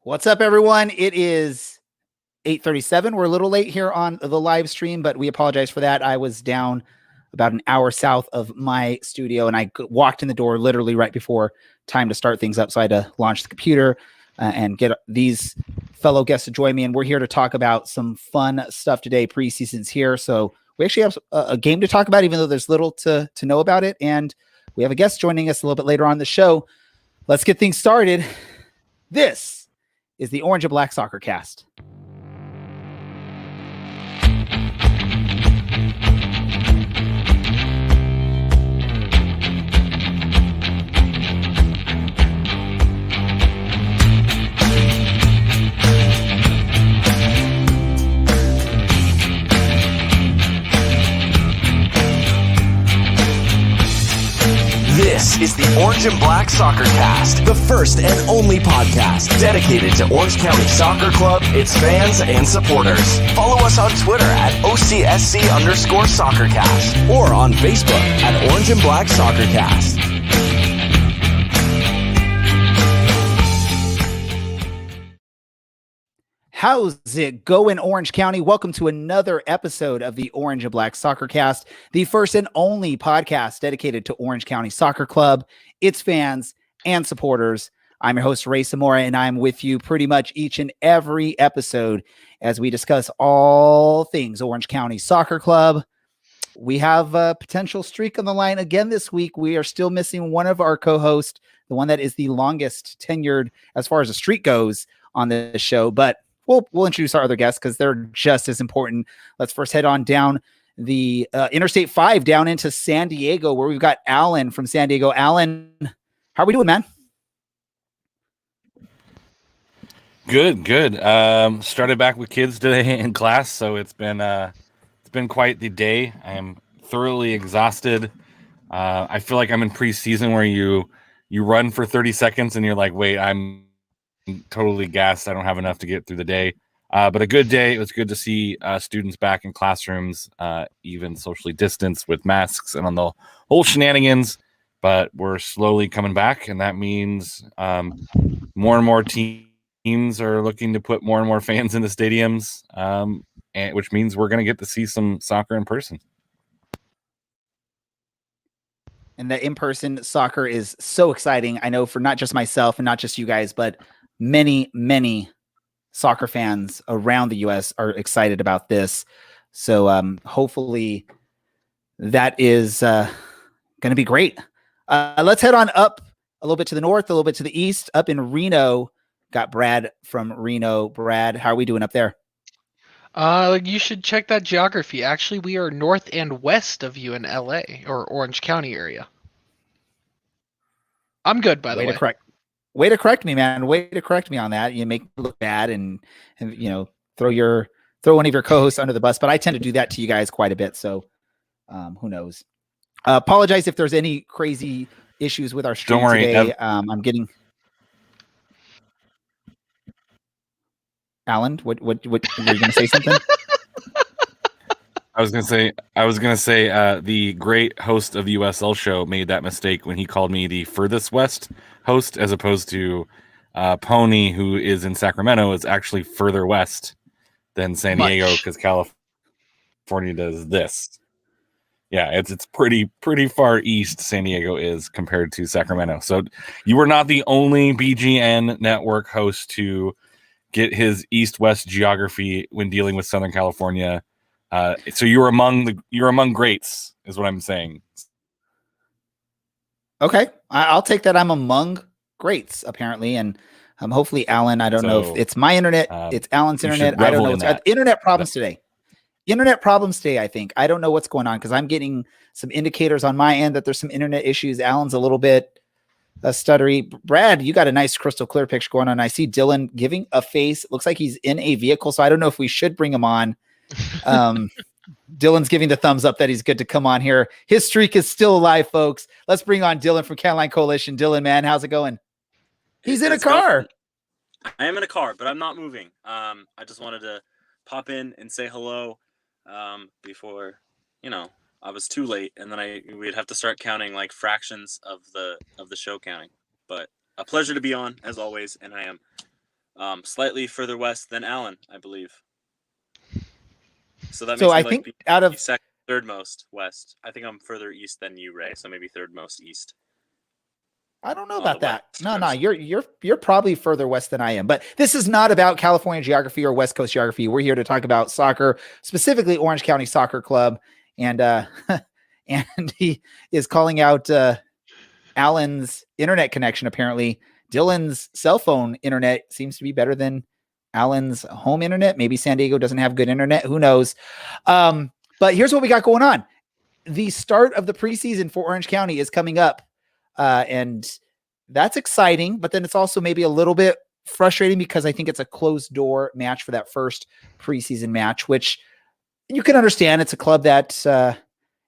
What's up, everyone? It is 8:37. We're a little late here on the live stream, but we apologize for that. I was down about an hour south of my studio, and I walked in the door literally right before time to start things up. So I had to launch the computer and get these fellow guests to join me. And we're here to talk about some fun stuff today. Preseason's here. So we actually have a game to talk about, even though there's little to know about it. And we have a guest joining us a little bit later on the show. Let's get things started. This is the Orange and Black Soccer Cast. This is the Orange and Black Soccer Cast, the first and only podcast dedicated to Orange County Soccer Club, its fans, and supporters. Follow us on Twitter at OCSC_SoccerCast or on Facebook at Orange and Black Soccer Cast. How's it going, Orange County? Welcome to another episode of the Orange and Black Soccer Cast, the first and only podcast dedicated to Orange County Soccer Club, its fans, and supporters. I'm your host, Ray Zamora, and I'm with you pretty much each and every episode as we discuss all things Orange County Soccer Club. We have a potential streak on the line again this week. We are still missing one of our co-hosts, the one that is the longest tenured as far as the streak goes on the show, but We'll introduce our other guests because they're just as important. Let's first head on down the Interstate 5 down into San Diego, where we've got Alan from San Diego. Alan, how are we doing, man? Good. Started back with kids today in class, so it's been quite the day. I am thoroughly exhausted. I feel like I'm in preseason where you run for 30 seconds and you're like, wait, I'm totally gassed. I don't have enough to get through the day, but a good day. It was good to see students back in classrooms, even socially distanced with masks and on the whole shenanigans, but we're slowly coming back, and that means more and more teams are looking to put more and more fans in the stadiums, and which means we're going to get to see some soccer in person. And the in-person soccer is so exciting. I know for not just myself and not just you guys, but many soccer fans around the U.S. are excited about this. So hopefully that is going to be great. Let's head on up a little bit to the north, a little bit to the east. Up in Reno, got Brad from Reno. Brad, how are we doing up there? You should check that geography. Actually, we are north and west of you in LA or Orange County area. I'm good, by the way. Way to correct me, man. Way to correct me on that. You make me look bad and you know, throw one of your co-hosts under the bus, but I tend to do that to you guys quite a bit. So who knows? Apologize if there's any crazy issues with our stream today. I'm getting Alan, what were you gonna say something? I was gonna say the great host of the USL show made that mistake when he called me the furthest west host, as opposed to Pony, who is in Sacramento, is actually further west than San Diego because California does this. Yeah, it's pretty far east San Diego is compared to Sacramento. So you were not the only BGN network host to get his east-west geography when dealing with Southern California. So you're among greats, is what I'm saying. Okay, I'll take that. I'm among greats, apparently, and hopefully, Alan. I don't know if it's my internet, it's Alan's internet. I don't know. It's internet problems today. Internet problems today. I think I don't know what's going on because I'm getting some indicators on my end that there's some internet issues. Alan's a little bit stuttery. Brad, you got a nice crystal clear picture going on. I see Dylan giving a face. It looks like he's in a vehicle, so I don't know if we should bring him on. Dylan's giving the thumbs up that he's good to come on here. His streak is still alive, folks. Let's bring on Dylan from Cataline Coalition. Dylan, man, how's it going? He's in a car. I am in a car, but I'm not moving. I just wanted to pop in and say hello before, I was too late, and then we'd have to start counting like fractions of the show counting. But a pleasure to be on as always, and I am slightly further west than Allen, I believe. So that So makes me I like think out be of second, third most west. I think I'm further east than you, Ray. So maybe third most east I don't know on the about that. west No, no, coast. you're probably further west than I am. But this is not about California geography or West Coast geography. We're here to talk about soccer, specifically Orange County Soccer Club, and and he is calling out Alan's internet connection. Apparently, Dylan's cell phone internet seems to be better than Alan's home internet. Maybe San Diego doesn't have good internet. Who knows? But here's what we got going on. The start of the preseason for Orange County is coming up. And that's exciting, but then it's also maybe a little bit frustrating because I think it's a closed door match for that first preseason match, which you can understand. It's a club that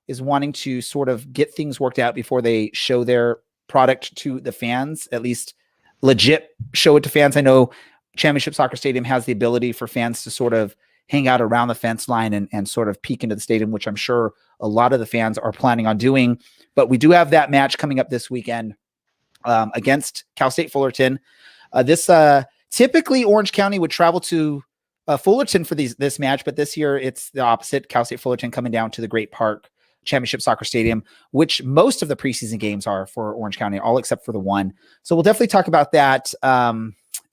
is wanting to sort of get things worked out before they show their product to the fans, at least legit show it to fans. I know Championship Soccer Stadium has the ability for fans to sort of hang out around the fence line and sort of peek into the stadium, which I'm sure a lot of the fans are planning on doing. But we do have that match coming up this weekend against Cal State Fullerton. This typically Orange County would travel to Fullerton for this match, but this year it's the opposite. Cal State Fullerton coming down to the Great Park Championship Soccer Stadium, which most of the preseason games are for Orange County, all except for the one. So we'll definitely talk about that.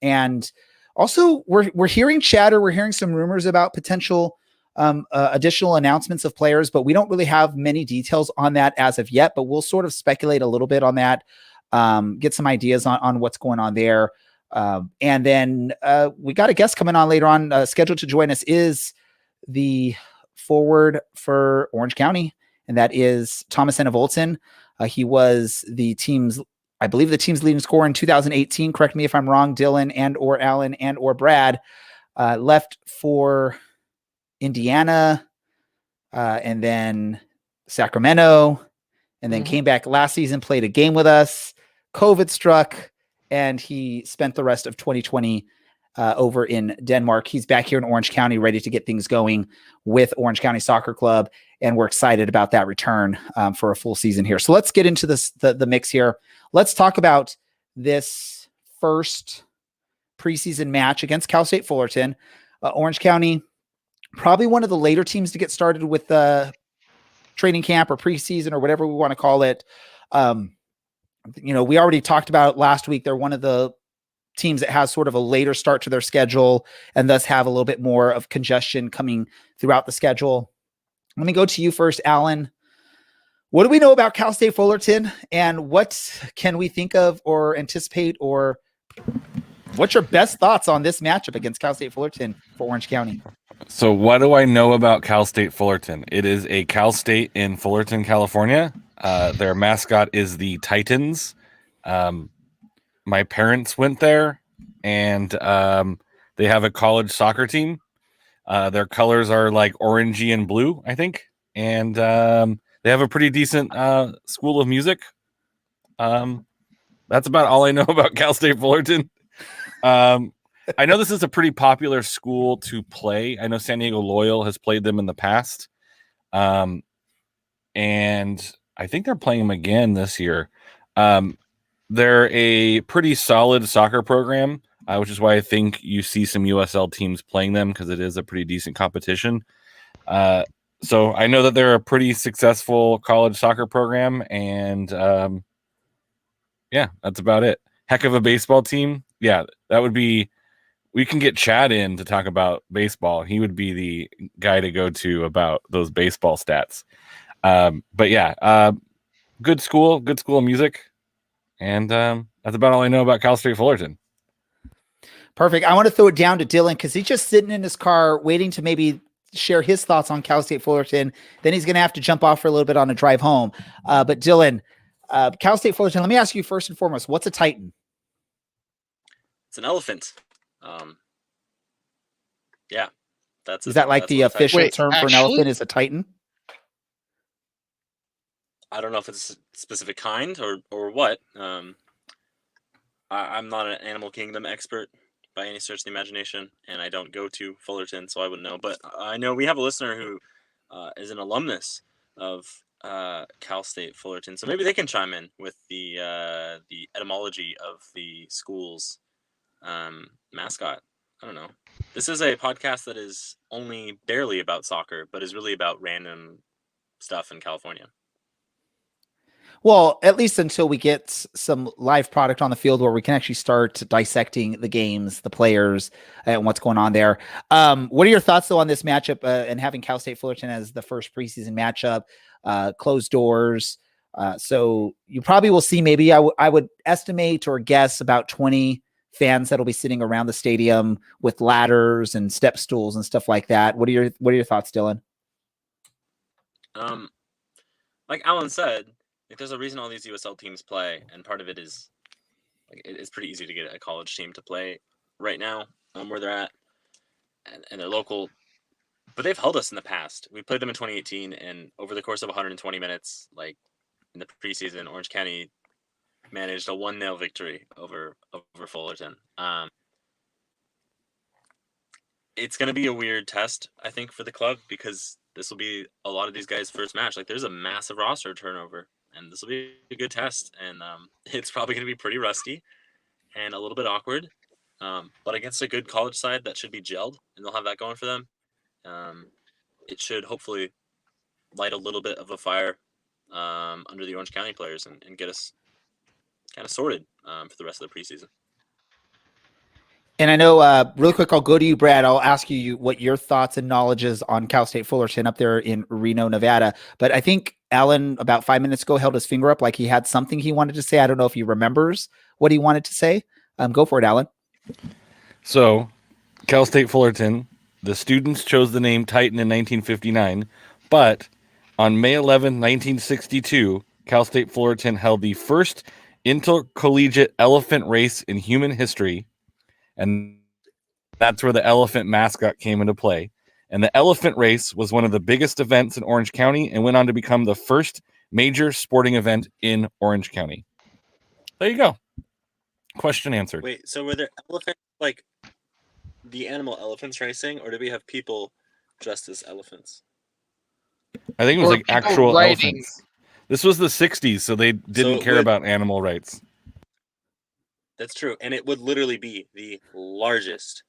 And also, we're hearing chatter. We're hearing some rumors about potential additional announcements of players, but we don't really have many details on that as of yet. But we'll sort of speculate a little bit on that, get some ideas on what's going on there. And then we got a guest coming on later on. Scheduled to join us is the forward for Orange County, and that is Thomas Enevoldsen. He was the team's, I believe, the team's leading scorer in 2018. Correct me if I'm wrong, Dylan and or Alan and or Brad. Left for Indiana and then Sacramento, and then came back last season, played a game with us. COVID struck, and he spent the rest of 2020 over in Denmark. He's back here in Orange County, ready to get things going with Orange County Soccer Club, and we're excited about that return for a full season here. So let's get into the mix here. Let's talk about this first preseason match against Cal State Fullerton. Orange County, probably one of the later teams to get started with the training camp or preseason or whatever we want to call it. We already talked about it last week. They're one of the teams that has sort of a later start to their schedule and thus have a little bit more of congestion coming throughout the schedule. Let me go to you first, Alan. What do we know about Cal State Fullerton, and what can we think of or anticipate, or what's your best thoughts on this matchup against Cal State Fullerton for Orange County? So what do I know about Cal State Fullerton? It is a Cal State in Fullerton, California. Their mascot is the Titans. My parents went there, and they have a college soccer team. Their colors are like orangey and blue, I think. And they have a pretty decent school of music. That's about all I know about Cal State Fullerton. I know this is a pretty popular school to play. I know San Diego Loyal has played them in the past. And I think they're playing them again this year. They're a pretty solid soccer program, which is why I think you see some USL teams playing them, because it is a pretty decent competition. So I know that they're a pretty successful college soccer program, and yeah, that's about it. Heck of a baseball team. Yeah, that would be. We can get Chad in to talk about baseball. He would be the guy to go to about those baseball stats. But yeah, good school of music. And that's about all I know about Cal State Fullerton. Perfect. I want to throw it down to Dylan because he's just sitting in his car waiting to maybe share his thoughts on Cal State Fullerton. Then he's going to have to jump off for a little bit on a drive home. But Dylan, Cal State Fullerton, let me ask you first and foremost, what's a Titan? It's an elephant. Yeah, is that like the official term for an elephant is a Titan? I don't know if it's a specific kind or what. I'm not an Animal Kingdom expert by any stretch of the imagination, and I don't go to Fullerton, so I wouldn't know. But I know we have a listener who is an alumnus of Cal State Fullerton, so maybe they can chime in with the etymology of the school's mascot. I don't know. This is a podcast that is only barely about soccer, but is really about random stuff in California. Well, at least until we get some live product on the field where we can actually start dissecting the games, the players, and what's going on there. What are your thoughts, though, on this matchup and having Cal State Fullerton as the first preseason matchup, closed doors? So you probably will see maybe I would estimate or guess about 20 fans that'll be sitting around the stadium with ladders and step stools and stuff like that. What are your thoughts, Dylan? Like Alan said, like there's a reason all these USL teams play, and part of it is like it's pretty easy to get a college team to play right now where they're at, and they're local. But they've held us in the past. We played them in 2018, and over the course of 120 minutes, like in the preseason, Orange County managed a 1-0 victory over Fullerton. It's going to be a weird test, I think, for the club because this will be a lot of these guys' first match. Like there's a massive roster turnover. And this will be a good test, and it's probably going to be pretty rusty and a little bit awkward. But against a good college side, that should be gelled, and they'll have that going for them. It should hopefully light a little bit of a fire under the Orange County players and get us kind of sorted for the rest of the preseason. And I know, really quick, I'll go to you, Brad. I'll ask you what your thoughts and knowledge is on Cal State Fullerton up there in Reno, Nevada. But I think Alan, about 5 minutes ago, held his finger up like he had something he wanted to say. I don't know if he remembers what he wanted to say. Go for it, Alan. So, Cal State Fullerton, the students chose the name Titan in 1959, but on May 11, 1962, Cal State Fullerton held the first intercollegiate elephant race in human history. And that's where the elephant mascot came into play. And the elephant race was one of the biggest events in Orange County and went on to become the first major sporting event in Orange County. There you go. Question answered. Wait, so were there elephants, like the animal elephants racing, or did we have people dressed as elephants? I think it was Or like people actual riding. elephants. This was the 60s, so they didn't care about animal rights. That's true, and it would literally be the largest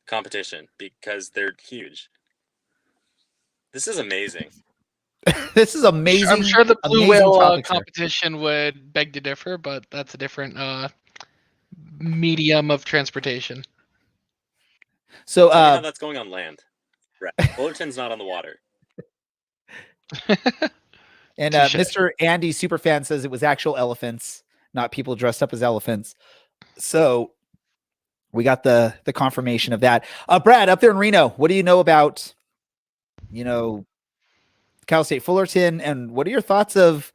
competition because they're huge. This is amazing. This is amazing. I'm sure the blue amazing whale topic here. competition would beg to differ, but that's a different medium of transportation. So, Tell me how that's going on land. Right. Fullerton's not on the water. and Touche. Mr. Andy Superfan says it was actual elephants, not people dressed up as elephants. So we got the confirmation of that. Brad, up there in Reno, what do you know about, Cal State Fullerton, and what are your thoughts of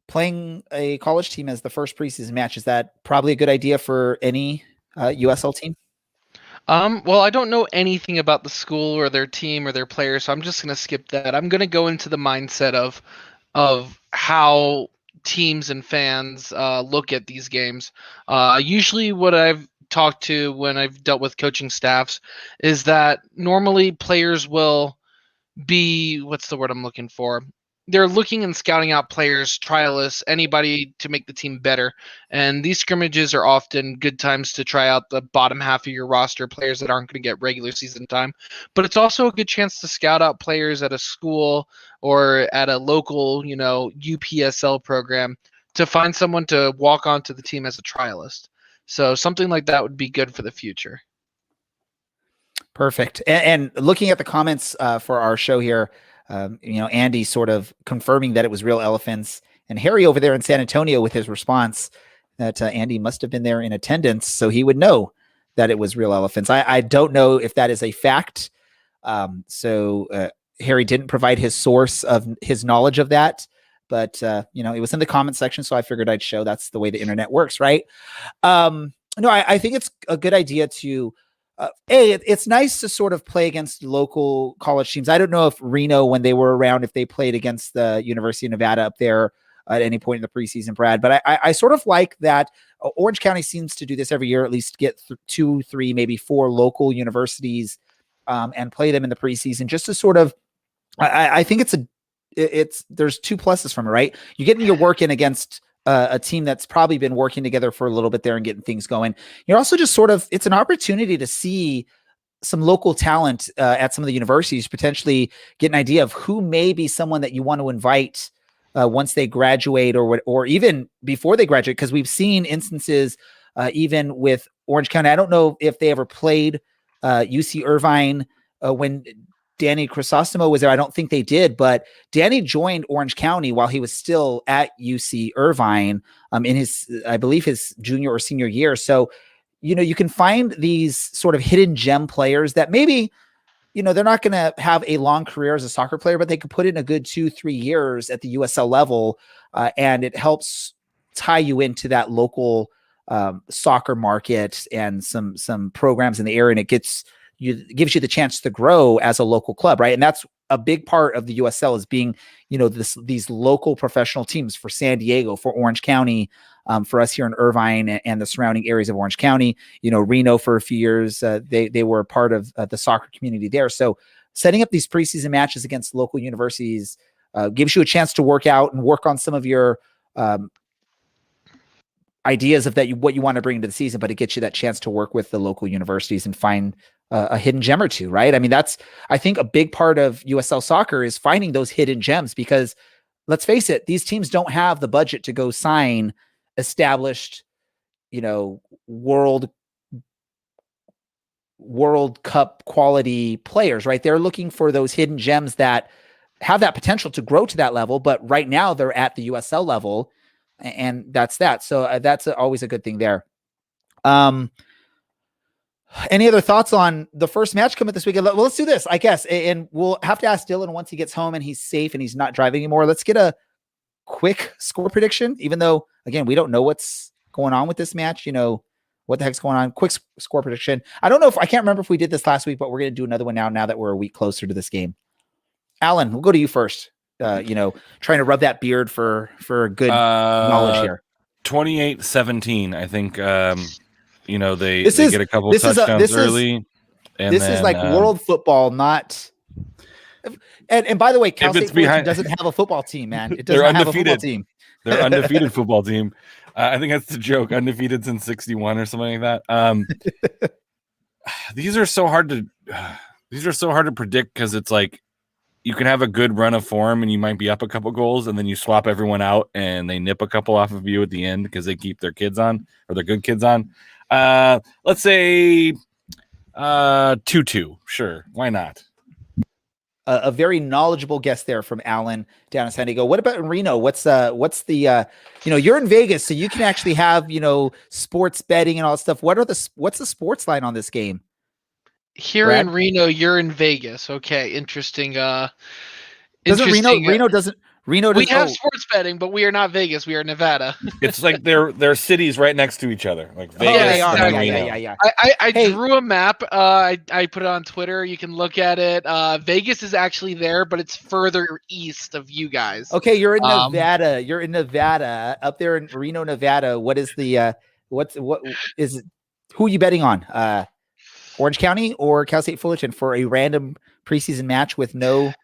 playing a college team as the first preseason match? Is that probably a good idea for any USL team? Well, I don't know anything about the school or their team or their players, so I'm just going to skip that. I'm going to go into the mindset of how teams and fans look at these games. Usually what I've talked to when I've dealt with coaching staffs is that normally players will be, what's the word I'm looking for? They're looking and scouting out players, trialists, anybody to make the team better. And these scrimmages are often good times to try out the bottom half of your roster, players that aren't going to get regular season time. But it's also a good chance to scout out players at a school or at a local, UPSL program to find someone to walk onto the team as a trialist. So something like that would be good for the future. Perfect. And looking at the comments for our show here, Andy sort of confirming that it was real elephants, and Harry over there in San Antonio with his response that Andy must have been there in attendance, so he would know that it was real elephants. I don't know if that is a fact. So Harry didn't provide his source of his knowledge of that, but it was in the comment section, so I figured I'd show. That's the way the internet works, right? I think it's a good idea to it's nice to sort of play against local college teams. I don't know if Reno, when they were around, if they played against the University of Nevada up there at any point in the preseason, Brad, but I sort of like that. Orange County seems to do this every year, at least get 2, 3, maybe 4 local universities and play them in the preseason just to sort of, I think there's 2 pluses from it, right? You're getting your work in against a team that's probably been working together for a little bit there and getting things going. You're also just sort of, it's an opportunity to see some local talent at some of the universities, potentially get an idea of who may be someone that you want to invite once they graduate or even before they graduate. Because we've seen instances even with Orange County. I don't know if they ever played UC Irvine when Danny Crisostomo was there. I don't think they did, but Danny joined Orange County while he was still at UC Irvine in his, I believe, his junior or senior year. So, you can find these sort of hidden gem players that maybe, they're not going to have a long career as a soccer player, but they could put in a good 2-3 years at the USL level. And it helps tie you into that local soccer market and some programs in the area. And it gives you the chance to grow as a local club. Right. And that's a big part of the USL is being, these local professional teams for San Diego, for Orange County, for us here in Irvine and the surrounding areas of Orange County. Reno for a few years, they were a part of the soccer community there. So setting up these preseason matches against local universities gives you a chance to work out and work on some of your ideas of what you want to bring into the season, but it gets you that chance to work with the local universities and find a hidden gem or two, right? I mean, that's, I think, a big part of USL soccer is finding those hidden gems, because let's face it, these teams don't have the budget to go sign established, World Cup quality players, right? They're looking for those hidden gems that have that potential to grow to that level, but right now they're at the USL level, and that's that. So that's always a good thing there. Any other thoughts on the first match coming this weekend? Well, let's do this, I guess. And we'll have to ask Dylan once he gets home and he's safe and he's not driving anymore. Let's get a quick score prediction, even though, again, we don't know what's going on with this match. What the heck's going on? Quick score prediction. I can't remember if we did this last week, but we're going to do another one now that we're a week closer to this game. Alan, we'll go to you first. Trying to rub that beard for good knowledge here. 28-17. I think, they get a couple touchdowns early. This is like world football, not. And by the way, Cal State doesn't have a football team, man. It doesn't have a football team. They're undefeated football team. I think that's the joke. Undefeated since 61 or something like that. These are so hard to predict, because it's like you can have a good run of form and you might be up a couple goals, and then you swap everyone out and they nip a couple off of you at the end because they keep their kids on, or their good kids on. Let's say 2-2. Sure, why not? A very knowledgeable guest there from Alan down in San Diego. What about in Reno? What's the you're in Vegas, so you can actually have sports betting and all that stuff. What's the sports line on this game? Here Brad? In Reno, you're in Vegas. Okay, interesting. Doesn't Reno doesn't Reno? We have sports betting, but we are not Vegas. We are Nevada. It's like they're cities right next to each other. Like Vegas and Reno. Yeah. I drew a map. I put it on Twitter. You can look at it. Vegas is actually there, but it's further east of you guys. Okay, you're in Nevada. You're in Nevada, up there in Reno, Nevada. What is the what is it? Who are you betting on? Orange County or Cal State Fullerton for a random preseason match with no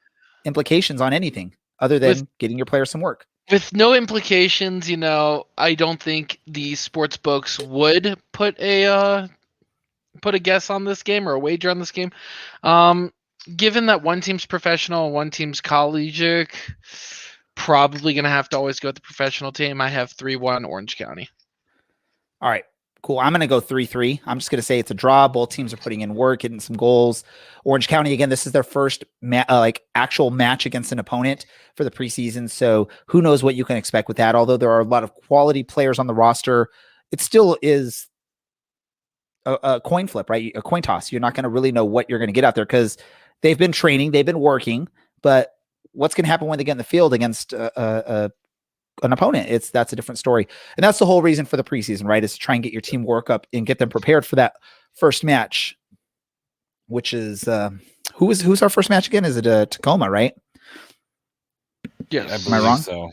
implications on anything other than getting your players some work? With no implications, I don't think the sports books would put a guess on this game or a wager on this game. Given that one team's professional and one team's collegiate, probably going to have to always go with the professional team. I have 3-1 Orange County. All right. Cool. I'm going to go 3-3. I'm just going to say it's a draw. Both teams are putting in work, getting some goals. Orange County, again, this is their first actual match against an opponent for the preseason. So who knows what you can expect with that. Although there are a lot of quality players on the roster, it still is a coin flip, right? A coin toss. You're not going to really know what you're going to get out there because they've been training, they've been working, but what's going to happen when they get in the field against an opponent? That's a different story. And that's the whole reason for the preseason, right? Is to try and get your team work up and get them prepared for that first match, which is who's our first match again? Is it Tacoma, right? Yes. Am I wrong? So.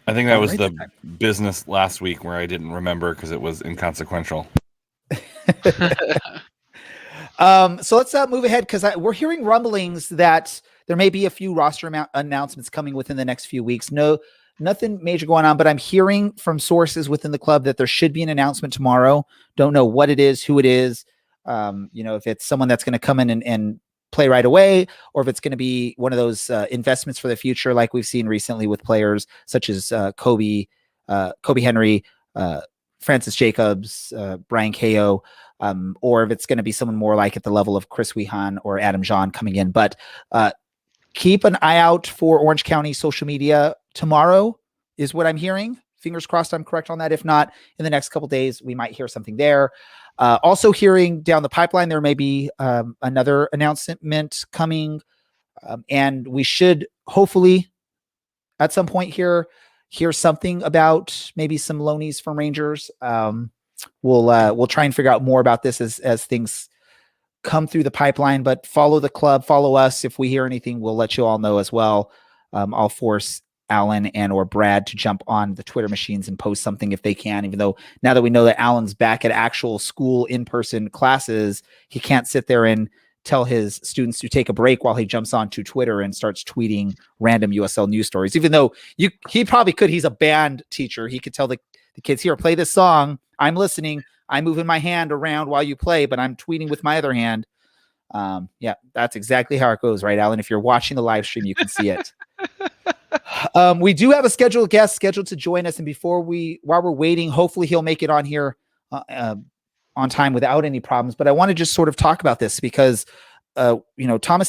I think that was the business last week where I didn't remember because it was inconsequential. So let's move ahead because we're hearing rumblings that there may be a few roster announcements coming within the next few weeks. No nothing major going on, but I'm hearing from sources within the club that there should be an announcement tomorrow. Don't know what it is, who it is. If it's someone that's going to come in and play right away, or if it's going to be one of those investments for the future, like we've seen recently with players such as Kobe Henry, Francis Jacobs, Brian Ko, or if it's going to be someone more like at the level of Chris Wehan or Adam John coming in. But keep an eye out for Orange County social media tomorrow is what I'm hearing. Fingers crossed I'm correct on that. If not, in the next couple days, we might hear something there. Also hearing down the pipeline, there may be another announcement coming. And we should hopefully at some point hear something about maybe some loanies from Rangers. We'll try and figure out more about this as things come through the pipeline, but follow the club, follow us. If we hear anything, we'll let you all know as well. I'll force Alan and or Brad to jump on the Twitter machines and post something if they can, even though now that we know that Alan's back at actual school in-person classes, he can't sit there and tell his students to take a break while he jumps onto Twitter and starts tweeting random USL news stories, even though he probably could. He's a band teacher. He could tell the kids, here, play this song. I'm listening. I'm moving my hand around while you play, but I'm tweeting with my other hand. Yeah, that's exactly how it goes, right, Alan? If you're watching the live stream, you can see it. We do have a scheduled guest scheduled to join us. And while we're waiting, hopefully he'll make it on here on time without any problems. But I want to just sort of talk about this because, Thomas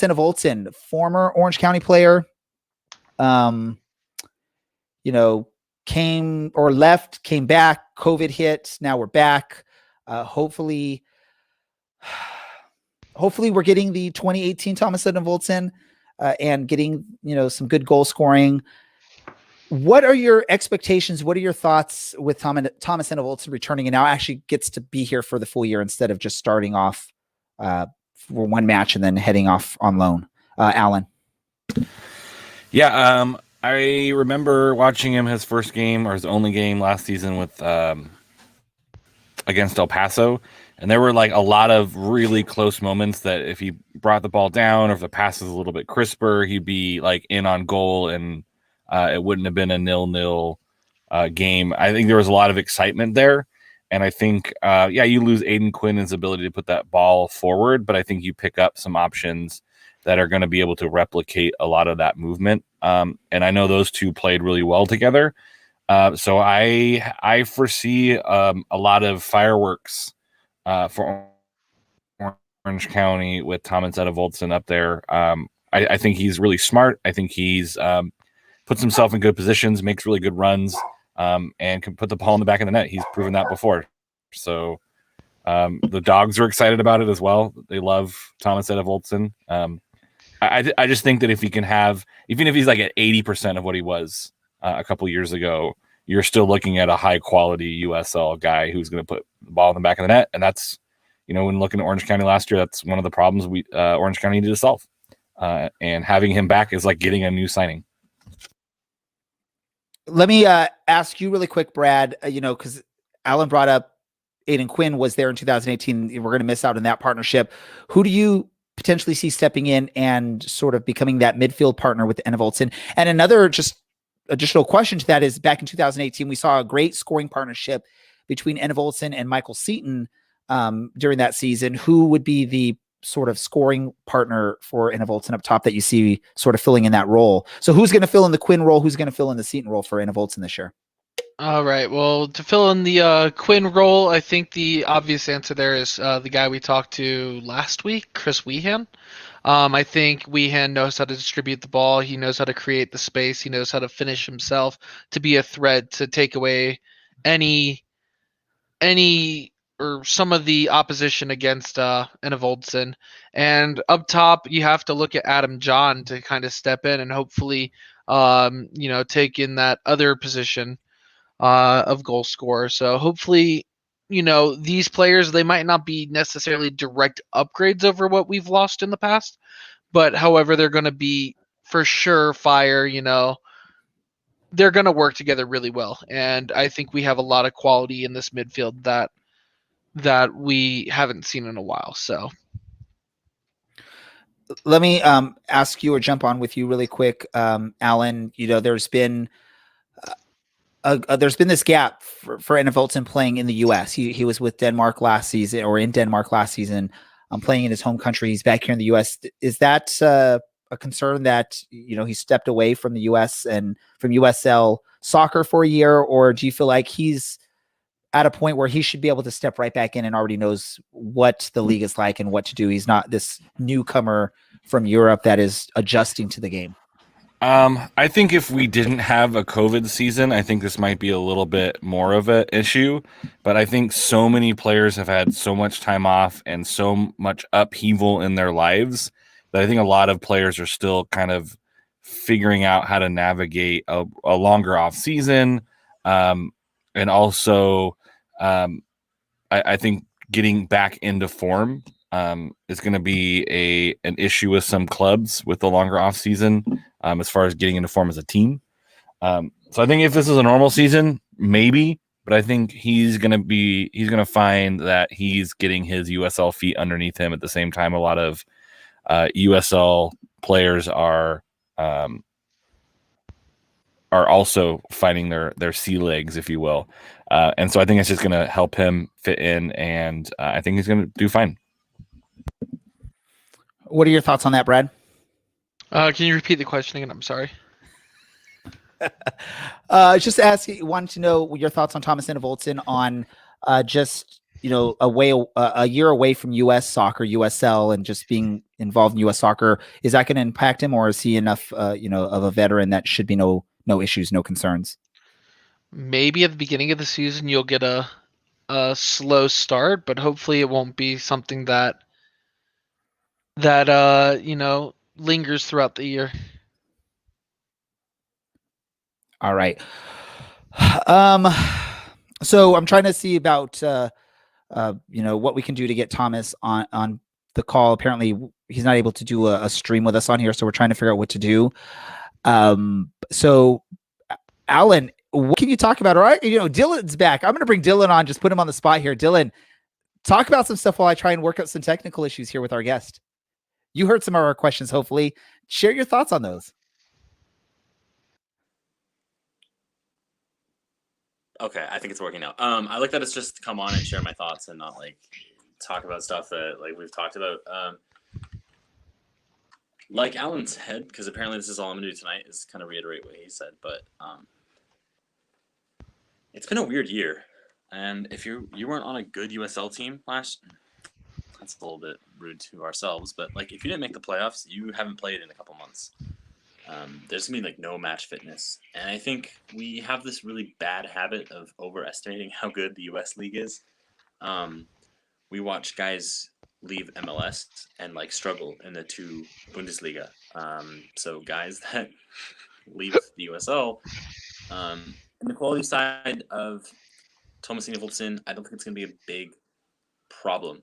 Enevoldsen, former Orange County player, came or left, came back, COVID hit. Now we're back. Hopefully we're getting the 2018 Thomas Enevoldsen and getting, some good goal scoring. What are your expectations? What are your thoughts with Thomas Enevoldsen returning and now actually gets to be here for the full year instead of just starting off for one match and then heading off on loan? Alan. Yeah. I remember watching him his first game or his only game last season with against El Paso. And there were like a lot of really close moments that if he brought the ball down or if the pass was a little bit crisper, he'd be like in on goal and it wouldn't have been a 0-0 game. I think there was a lot of excitement there. And I think, you lose Aiden Quinn's ability to put that ball forward, but I think you pick up some options that are going to be able to replicate a lot of that movement. And I know those two played really well together. So I foresee a lot of fireworks for Orange County with Thomas Enevoldsen up there. I think he's really smart. I think he's puts himself in good positions, makes really good runs, and can put the ball in the back of the net. He's proven that before. So the dogs are excited about it as well. They love Thomas Enevoldsen. I just think that if he can have, even if he's like at 80% of what he was a couple years ago, you're still looking at a high quality USL guy who's going to put the ball in the back of the net. And that's, when looking at Orange County last year, that's one of the problems Orange County needed to solve. And having him back is like getting a new signing. Let me ask you really quick, Brad, because Alan brought up Aiden Quinn was there in 2018. We're going to miss out on that partnership. Who do you potentially see stepping in and sort of becoming that midfield partner with Enevoldsen? And another just additional question to that is, back in 2018, we saw a great scoring partnership between Enevoldsen and Michael Seaton during that season. Who would be the sort of scoring partner for Enevoldsen up top that you see sort of filling in that role? So who's going to fill in the Quinn role? Who's going to fill in the Seaton role for Enevoldsen this year? All right. Well, to fill in the Quinn role, I think the obvious answer there is the guy we talked to last week, Chris Wehan. I think Wehan knows how to distribute the ball. He knows how to create the space. He knows how to finish himself, to be a threat, to take away any or some of the opposition against Enevoldsen. And up top, you have to look at Adam John to kind of step in and hopefully, take in that other position of goal scorer. So hopefully, these players, they might not be necessarily direct upgrades over what we've lost in the past, but however, they're going to be for sure fire, they're going to work together really well. And I think we have a lot of quality in this midfield that we haven't seen in a while. So let me ask you or jump on with you really quick. Alan, there's been there's been this gap for Enevoldsen playing in the U.S. He was with Denmark last season, or in Denmark last season, playing in his home country. He's back here in the U.S. Is that a concern that he stepped away from the U.S. and from USL soccer for a year, or do you feel like he's at a point where he should be able to step right back in and already knows what the league is like and what to do? He's not this newcomer from Europe that is adjusting to the game. I think if we didn't have a COVID season, I think this might be a little bit more of an issue. But I think so many players have had so much time off and so much upheaval in their lives that I think a lot of players are still kind of figuring out how to navigate a longer off season. And also, I think getting back into form is going to be an issue with some clubs with the longer off season. As far as getting into form as a team. So I think if this is a normal season, maybe, but I think he's going to find that he's getting his USL feet underneath him at the same time. A lot of USL players are also finding their sea legs, if you will. And so I think it's just going to help him fit in, and I think he's going to do fine. What are your thoughts on that, Brad? Can you repeat the question again? I'm sorry. Just wanted to know your thoughts on Thomas Enevoldsen on just a year away from U.S. soccer, USL, and just being involved in U.S. soccer. Is that going to impact him, or is he enough of a veteran that should be no issues, no concerns? Maybe at the beginning of the season you'll get a slow start, but hopefully it won't be something that lingers throughout the year. All right. So I'm trying to see about what we can do to get Thomas on the call. Apparently he's not able to do a stream with us on here, so we're trying to figure out what to do. So Alan, what can you talk about? All right, Dylan's back. I'm going to bring Dylan on, just put him on the spot here. Dylan, talk about some stuff while I try and work out some technical issues here with our guest. You heard some of our questions, hopefully. Share your thoughts on those. Okay, I think it's working now. I like that it's just come on and share my thoughts and not like talk about stuff that like we've talked about. Like Alan said, because apparently this is all I'm gonna do tonight is kind of reiterate what he said. But it's been a weird year, and if you weren't on a good USL team that's a little bit rude to ourselves, but like if you didn't make the playoffs, you haven't played in a couple months. There's gonna be like no match fitness, and I think we have this really bad habit of overestimating how good the U.S. league is. We watch guys leave MLS and like struggle in the 2 Bundesliga. So guys that leave the USL, and the quality side of Thomas Enevoldsen, I don't think it's gonna be a big problem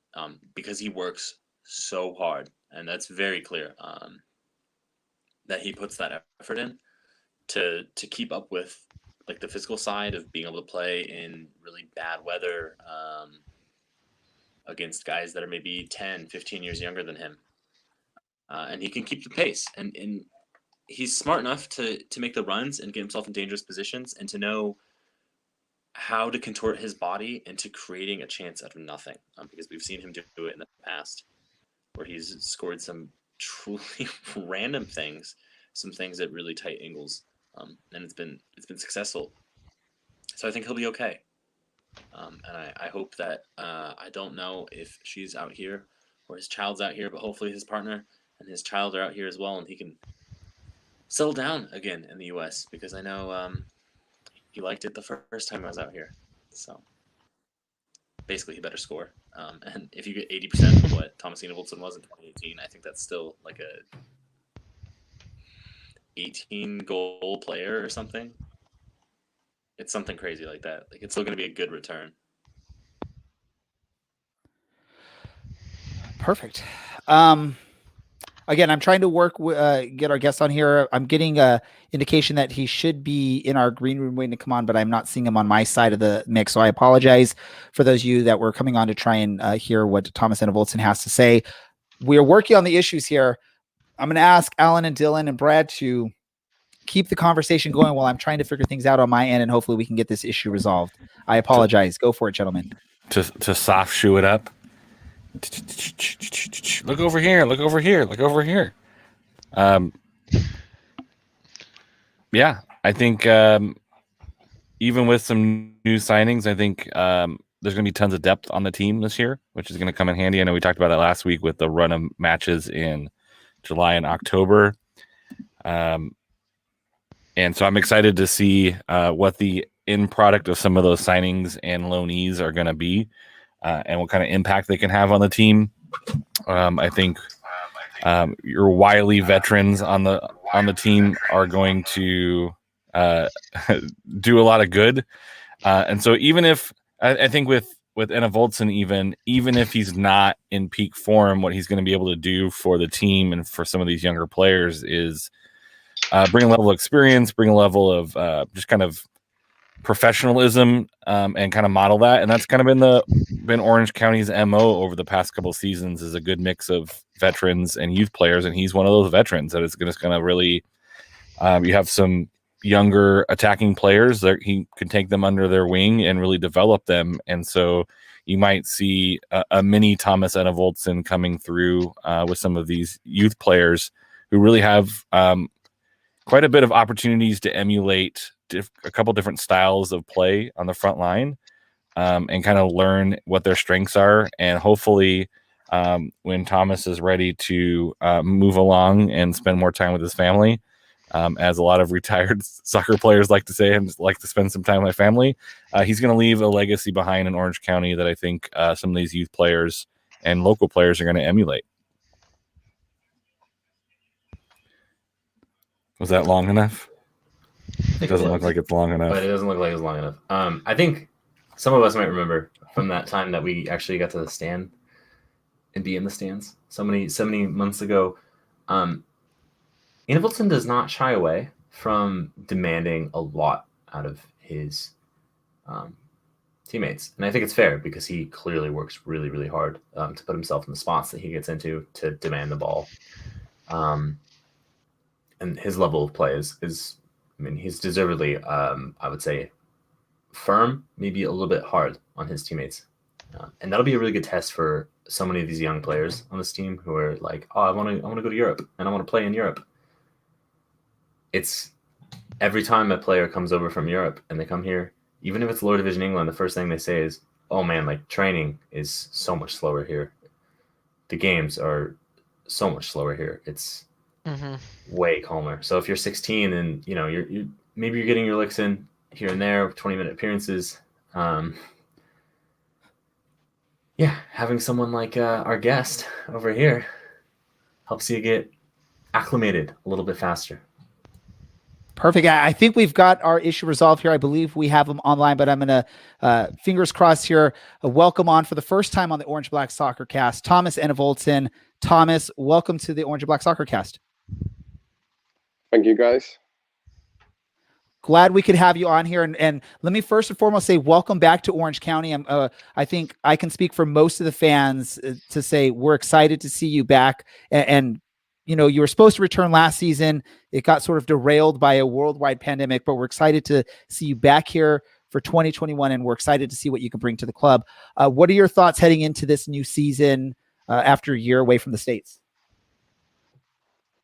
because he works so hard, and that's very clear. That he puts that effort in to keep up with like the physical side of being able to play in really bad weather against guys that are maybe 10, 15 years younger than him. And he can keep the pace, and he's smart enough to make the runs and get himself in dangerous positions and to know how to contort his body into creating a chance out of nothing, because we've seen him do it in the past where he's scored some truly random things, some things at really tight angles, and it's been successful. So I think he'll be okay. And I hope that I don't know if she's out here or his child's out here, but hopefully his partner and his child are out here as well, and he can settle down again in the U.S. because I know he liked it the first time I was out here. So basically, he better score. And if you get 80% of what Thomas Enevoldsen was in 2018, I think that's still like a 18-goal player or something. It's something crazy like that. Like it's still going to be a good return. Perfect. Again, I'm trying to get our guest on here. I'm getting a indication that he should be in our green room waiting to come on, but I'm not seeing him on my side of the mix. So I apologize for those of you that were coming on to try and hear what Thomas Enevoldsen has to say. We're working on the issues here. I'm going to ask Alan and Dylan and Brad to keep the conversation going while I'm trying to figure things out on my end, and hopefully we can get this issue resolved. I apologize. Go for it, gentlemen. To soft shoe it up. Look over here. Look over here. Look over here. Yeah, I think even with some new signings, I think there's going to be tons of depth on the team this year, which is going to come in handy. I know we talked about it last week with the run of matches in July and October. And so I'm excited to see what the end product of some of those signings and loanees are going to be, and what kind of impact they can have on the team. I think your wily veterans on the team are going to do a lot of good. And so even if I think with Enevoldsen, even if he's not in peak form, what he's going to be able to do for the team and for some of these younger players is bring a level of experience, bring a level of just kind of professionalism, and kind of model that. And that's kind of been Orange County's MO over the past couple of seasons, is a good mix of veterans and youth players. And he's one of those veterans that is going to really, you have some younger attacking players that he can take them under their wing and really develop them. And so you might see a mini Thomas Enevoldsen coming through with some of these youth players who really have quite a bit of opportunities to emulate a couple different styles of play on the front line, and kind of learn what their strengths are. And hopefully when Thomas is ready to move along and spend more time with his family, as a lot of retired soccer players like to say, and like to spend some time with my family, he's going to leave a legacy behind in Orange County that I think some of these youth players and local players are going to emulate. Was that long enough? It doesn't look like it's long enough. But it doesn't look like it's long enough. I think some of us might remember from that time that we actually got to the stand and be in the stands so many months ago. Enevoldsen does not shy away from demanding a lot out of his teammates. And I think it's fair because he clearly works really, really hard to put himself in the spots that he gets into to demand the ball. And his level of play is I mean, he's deservedly, I would say, firm, maybe a little bit hard on his teammates. And that'll be a really good test for so many of these young players on this team who are like, oh, I want to go to Europe and I want to play in Europe. It's every time a player comes over from Europe and they come here, even if it's lower division England, the first thing they say is, oh man, like training is so much slower here. The games are so much slower here. It's way calmer. So if you're 16 and you're maybe you're getting your licks in here and there, 20-minute appearances, having someone like our guest over here helps you get acclimated a little bit faster. Perfect. I think we've got our issue resolved here. I believe we have them online, but I'm going to, fingers crossed here, welcome on for the first time on the Orange Black Soccer Cast, Thomas Enevoldsen. Thomas, welcome to the Orange and Black Soccer Cast. Thank you, guys. Glad we could have you on here. And let me first and foremost say welcome back to Orange County. I think I can speak for most of the fans to say we're excited to see you back. And you were supposed to return last season. It got sort of derailed by a worldwide pandemic, but we're excited to see you back here for 2021. And we're excited to see what you can bring to the club. What are your thoughts heading into this new season after a year away from the States?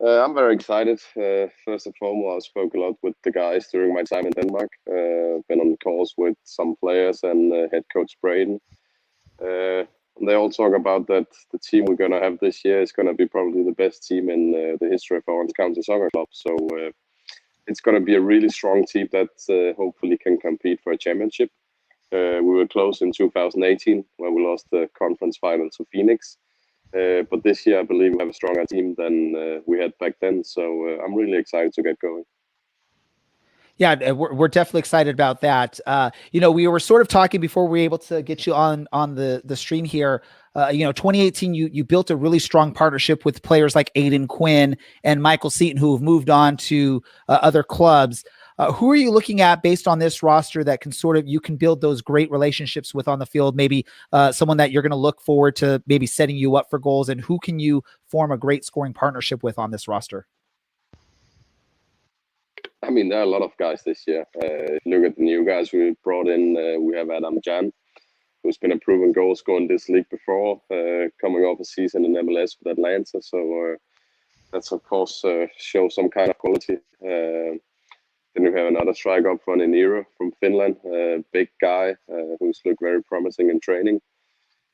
I'm very excited. First and foremost, I spoke a lot with the guys during my time in Denmark. Been on calls with some players and head coach Braden. They all talk about that the team we're going to have this year is going to be probably the best team in the history of Orange County Soccer Club. So it's going to be a really strong team that hopefully can compete for a championship. We were close in 2018 where we lost the conference final to Phoenix. But this year, I believe we have a stronger team than we had back then. So I'm really excited to get going. Yeah, we're definitely excited about that. We were sort of talking before we were able to get you on the stream here. 2018, you built a really strong partnership with players like Aiden Quinn and Michael Seaton, who have moved on to other clubs. Who are you looking at based on this roster that you can build those great relationships with on the field? Maybe someone that you're going to look forward to maybe setting you up for goals, and who can you form a great scoring partnership with on this roster? I mean, there are a lot of guys this year. Look at the new guys we brought in. We have Adam Jan, who's been a proven goal scorer in this league before, coming off a season in MLS with Atlanta. So that's, of course, shows some kind of quality. Then we have another striker up front in Eero from Finland, big guy who's looked very promising in training.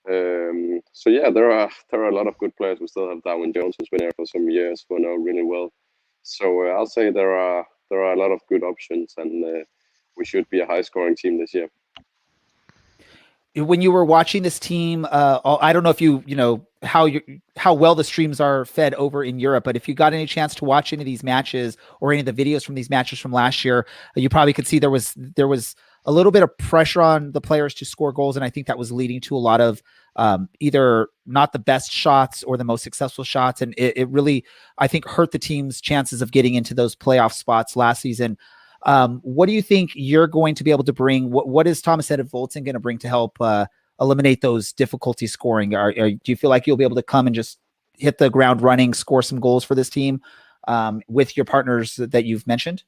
So yeah, there are a lot of good players. We still have Darwin Jones, who's been here for some years, who know really well. So I'll say there are a lot of good options, and we should be a high-scoring team this year. When you were watching this team, I don't know if you know how well the streams are fed over in Europe, but if you got any chance to watch any of these matches or any of the videos from these matches from last year, you probably could see there was a little bit of pressure on the players to score goals, and I think that was leading to a lot of either not the best shots or the most successful shots, and it really, I think, hurt the team's chances of getting into those playoff spots last season. What do you think you're going to be able to bring? What is Thomas Enevoldsen going to bring to help eliminate those difficulty scoring? Do you feel like you'll be able to come and just hit the ground running, score some goals for this team with your partners that you've mentioned?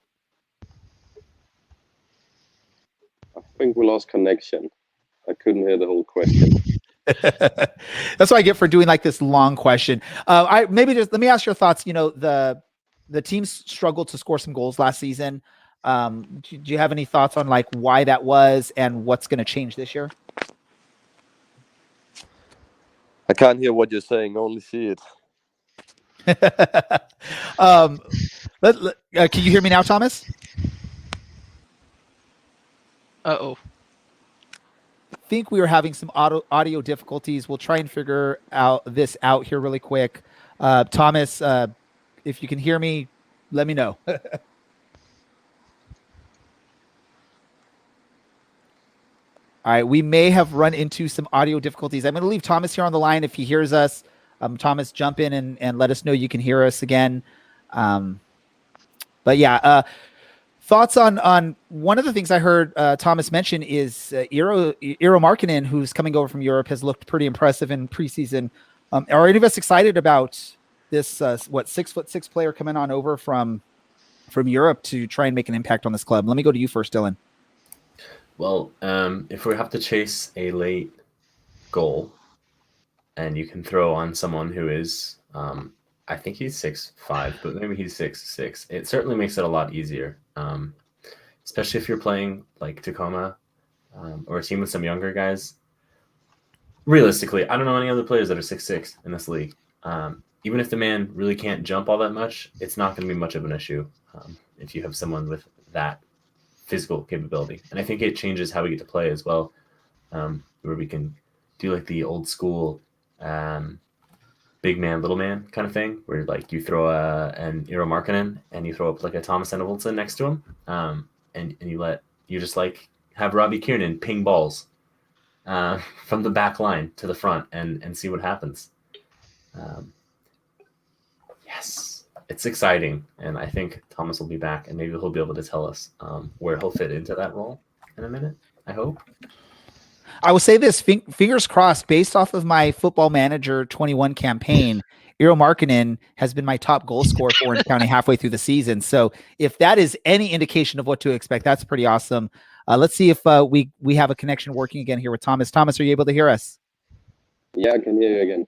I think we lost connection. I couldn't hear the whole question. That's what I get for doing like this long question. Let me ask your thoughts. You know, the teams struggled to score some goals last season. Do you have any thoughts on like why that was and what's going to change this year? I can't hear what you're saying, only see it. Can you hear me now, Thomas? Uh-oh. I think we were having some audio difficulties. We'll try and figure this out here really quick. Thomas, if you can hear me, let me know. All right, we may have run into some audio difficulties. I'm going to leave Thomas here on the line if he hears us. Thomas, jump in and let us know you can hear us again. But yeah, thoughts on one of the things I heard Thomas mention is Eero Markkinen, who's coming over from Europe, has looked pretty impressive in preseason. Are any of us excited about this 6'6" player coming on over from Europe to try and make an impact on this club? Let me go to you first, Dylan. Well, if we have to chase a late goal, and you can throw on someone who is, I think he's 6'5", but maybe he's 6'6", it certainly makes it a lot easier. Especially if you're playing like Tacoma or a team with some younger guys. Realistically, I don't know any other players that are 6'6" in this league. Even if the man really can't jump all that much, it's not going to be much of an issue if you have someone with that physical capability. And I think it changes how we get to play as well, where we can do like the old school big man, little man kind of thing, where like you throw an Eero Markkinen and you throw up like a Thomas Enevoldsen next to him, and you just like have Robbie Kiernan ping balls from the back line to the front and see what happens. Yes. It's exciting, and I think Thomas will be back, and maybe he'll be able to tell us where he'll fit into that role in a minute, I hope. I will say this, fingers crossed, based off of my Football Manager 21 campaign, Eero Markkinen has been my top goal scorer for Orange County halfway through the season. So if that is any indication of what to expect, that's pretty awesome. Let's see if we have a connection working again here with Thomas. Thomas, are you able to hear us? Yeah, I can hear you again.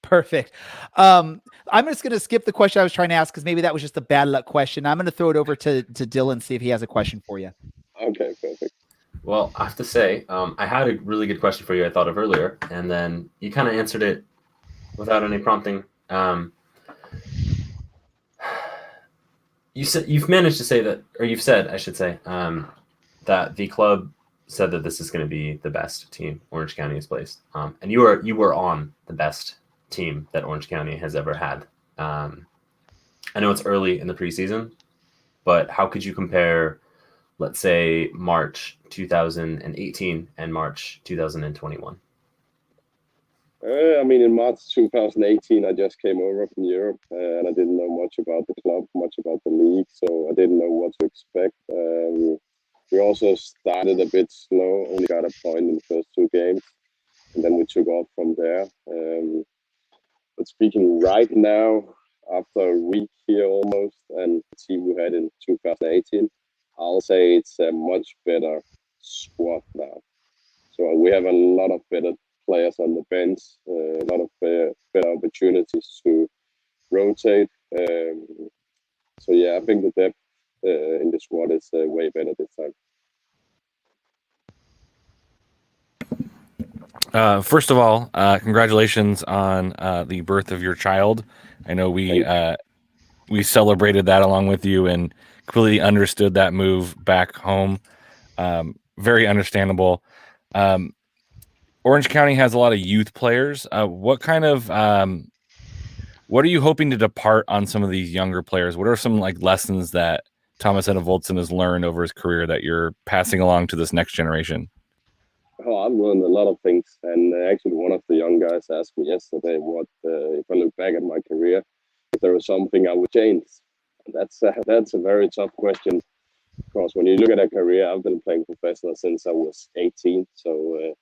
Perfect. I'm just going to skip the question I was trying to ask because maybe that was just a bad luck question. I'm going to throw it over to Dylan, see if he has a question for you. Okay, perfect. Well, I have to say, I had a really good question for you I thought of earlier, and then you kind of answered it without any prompting. You've managed to say that, or you've said, I should say, that the club said that this is going to be the best team Orange County has placed. And you were on the best team that Orange County has ever had. I know it's early in the preseason, but how could you compare, let's say, March 2018 and March 2021? I mean, in March 2018, I just came over from Europe, and I didn't know much about the club, much about the league, so I didn't know what to expect. We also started a bit slow, only got a point in the first 2 games, and then we took off from there. But speaking right now, after a week here almost, and the team we had in 2018, I'll say it's a much better squad now. So we have a lot of better players on the bench, a lot of better opportunities to rotate. So yeah, I think the depth in the squad is way better this time. First of all, congratulations on the birth of your child. I know we celebrated that along with you and completely understood that move back home. Very understandable. Orange County has a lot of youth players. What are you hoping to depart on some of these younger players? What are some like lessons that Thomas Enevoldsen has learned over his career that you're passing along to this next generation? Oh, I've learned a lot of things, and actually, one of the young guys asked me yesterday, "What if I look back at my career, if there was something I would change?" That's a very tough question, because when you look at a career, I've been playing professional since I was 18, so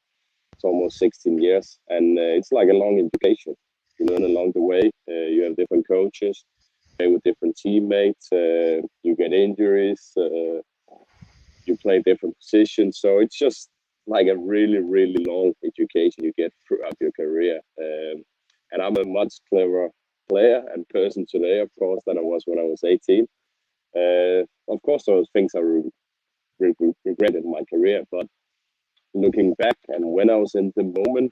it's almost 16 years, and it's like a long education. You learn along the way. You have different coaches, play with different teammates. You get injuries. You play different positions, so it's just like a really, really long education you get throughout your career. And I'm a much cleverer player and person today, of course, than I was when I was 18. Of course, there was things I regretted in my career, but looking back and when I was in the moment,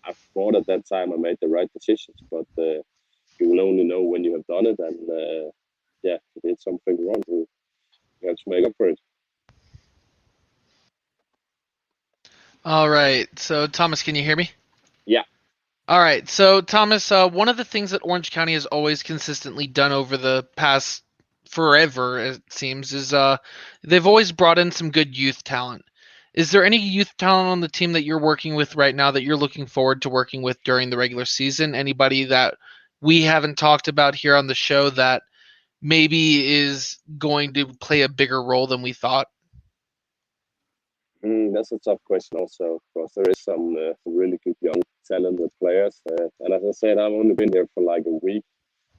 I thought at that time I made the right decisions, but you will only know when you have done it. And yeah, if you did something wrong, you have to make up for it. All right. So, Thomas, can you hear me? Yeah. All right. So, Thomas, one of the things that Orange County has always consistently done over the past forever, it seems, is they've always brought in some good youth talent. Is there any youth talent on the team that you're working with right now that you're looking forward to working with during the regular season? Anybody that we haven't talked about here on the show that maybe is going to play a bigger role than we thought? That's a tough question also, because there is some really good young talented players. And as I said, I've only been here for like a week,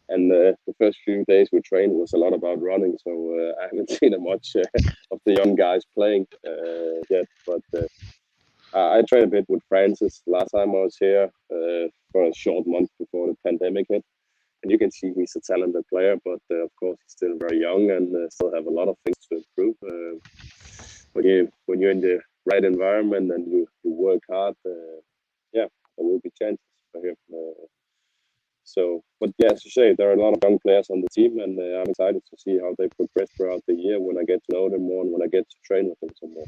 and the first few days we trained was a lot about running, so I haven't seen much of the young guys playing yet. But I trained a bit with Francis last time I was here for a short month before the pandemic hit. And you can see he's a talented player, but of course he's still very young and still have a lot of things to improve. When you're in the right environment and you work hard, yeah, there will be chances for him. But yeah, as you say, there are a lot of young players on the team, and I'm excited to see how they progress throughout the year when I get to know them more and when I get to train with them some more.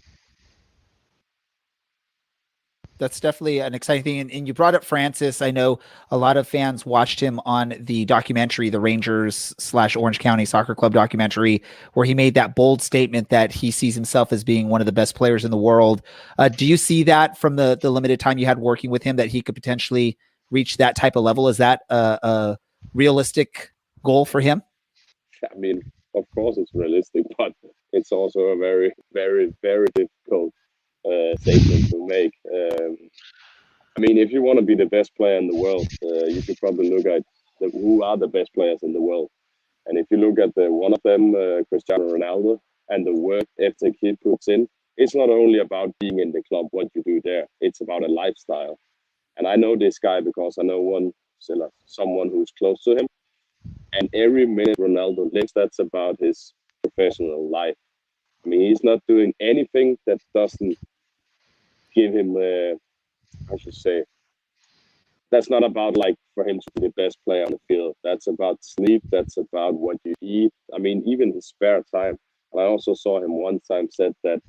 That's definitely an exciting thing. And you brought up Francis. I know a lot of fans watched him on the documentary, the Rangers/Orange County Soccer Club documentary, where he made that bold statement that he sees himself as being one of the best players in the world. Do you see that from the limited time you had working with him, that he could potentially reach that type of level? Is that a realistic goal for him? I mean, of course it's realistic, but it's also a very, very, very difficult statement to make. I mean, if you want to be the best player in the world, you should probably look at who are the best players in the world. And if you look at one of them, Cristiano Ronaldo, and the work ethic he puts in, it's not only about being in the club, what you do there. It's about a lifestyle. And I know this guy because I know someone who's close to him. And every minute Ronaldo lives, that's about his professional life. I mean, he's not doing anything that doesn't give him, I should say, that's not about like for him to be the best player on the field. That's about sleep. That's about what you eat. I mean, even his spare time. And I also saw him one time said that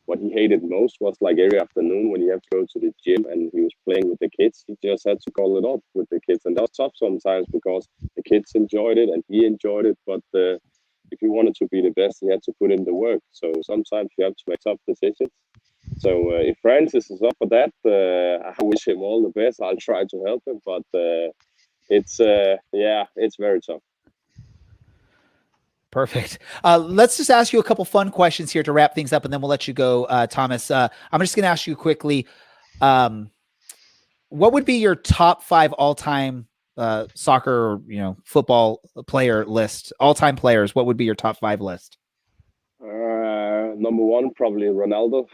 what he hated most was like every afternoon when he had to go to the gym and he was playing with the kids, he just had to call it off with the kids. And that was tough sometimes because the kids enjoyed it and he enjoyed it. But if he wanted to be the best, he had to put in the work. So sometimes you have to make tough decisions. So if Francis is up for that, I wish him all the best. I'll try to help him, but it's very tough. Perfect. Let's just ask you a couple fun questions here to wrap things up, and then we'll let you go, Thomas. I'm just going to ask you quickly, what would be your top 5 all-time soccer, football player list, all-time players, what would be your top 5 list? Number one, probably Ronaldo.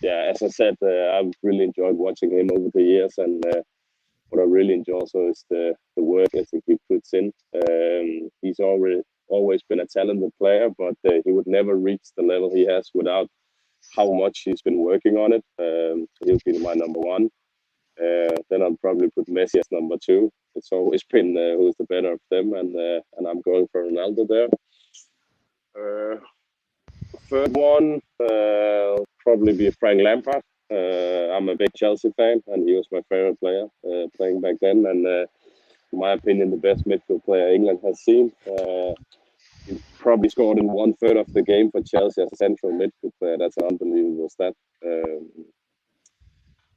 As I said, I've really enjoyed watching him over the years, and what I really enjoy also is the work ethic he puts in. He's always been a talented player, but he would never reach the level he has without how much he's been working on it. He'll be my number one. Then I'll probably put Messi as number 2. It's always been who's the better of them, and I'm going for Ronaldo there. Third one probably be Frank Lampard. I'm a big Chelsea fan, and he was my favorite player playing back then. And in my opinion, the best midfield player England has seen. He probably scored in 1/3 of the game for Chelsea as a central midfield player. That's an unbelievable stat.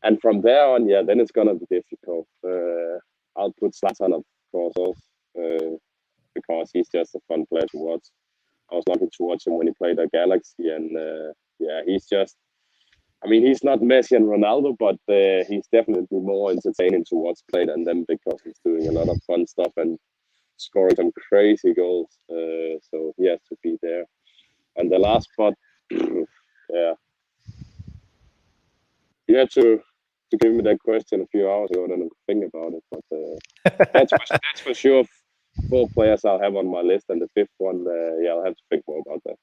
And from there on, then it's gonna be difficult. I'll put Zlatan, of course, also, because he's just a fun player to watch. I was lucky to watch him when he played at Galaxy, and he's just. I mean, he's not Messi and Ronaldo, but he's definitely more entertaining to watch play than them because he's doing a lot of fun stuff and scoring some crazy goals. So he has to be there. And the last spot, you had to give me that question a few hours ago, and then think about it. But that's for sure. 4 players I'll have on my list, and the 5th one, I'll have to think more about that.